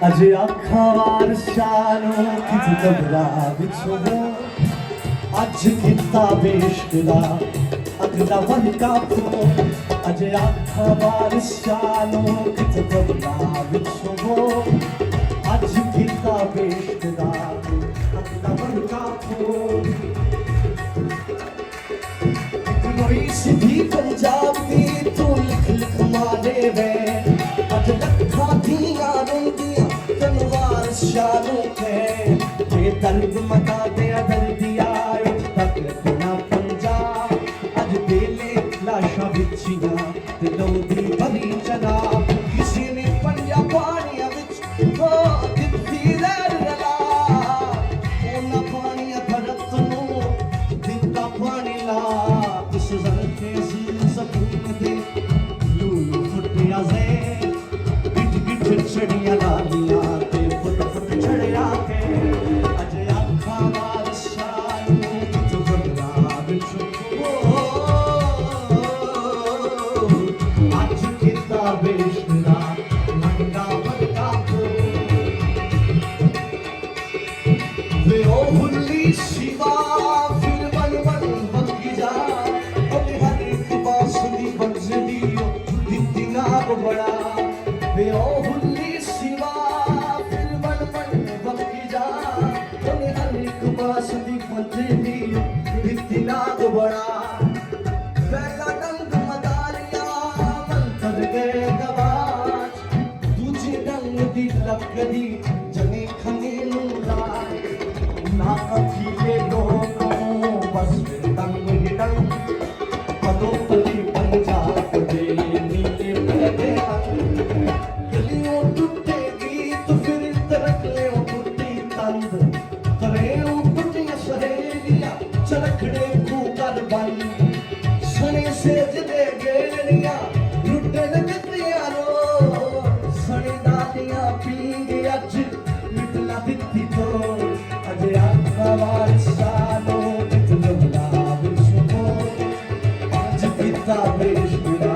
अजे अखां वारसानो कित कबरा विचो अज किता बेशदा अगला वन काफो अजे अखां वारसानो कित कबरा विचो अज किता बेशदा अगला वन काफो कोई सिधी पंजाब दी तू लिख लिख मारे वे अज लखा दियां रोंदियां तनवार शानों के दर्द मका दे दर्दिया तक ना पंजाब अज बेले लाशा बिछियां ते लोदी भरी चला किसी ने पंजा पानिया विच हो दित्ती रल रला ओना पानिया धरत नू दित्ता पानी ला इस जरते ज़बून दे लूलू फुटिया से गिट गिट चढ़िया लालिया ते फुट फुट चढ़िया के अजे आखा वारसानो कित कबरा विचो अज किता बेशदा मंगा बड़का को वे ओ हुल्ली शिवा फिर बन बन बगी जा ओले हर एक बांसुरी बजदी दित्ती ना बड़ा वे ओ हुल्ली शिवा फिर बन बन बगी जा ओले हर एक बांसुरी बजदी दित्ती ना बड़ा वैला डंग मदारिया मंतर गए गवाच दूजे डंग दी लकड़ी जने खने नूरा ना अखिले दोनों बस डंग ही डंग पदों पली पंजाब दे नीले पलटे गलियों टूटेगी तो फिर तरक ले टूटी तंद करे टूटियां सहेलियां चरखड़े खूकर बन सने से जदे गेलियां लुटन गतियां रो सने दादियां पींगे अज लिटला दित्ती तो अजे आखा वारसानो कित कबरा विचो अज किता बेशदा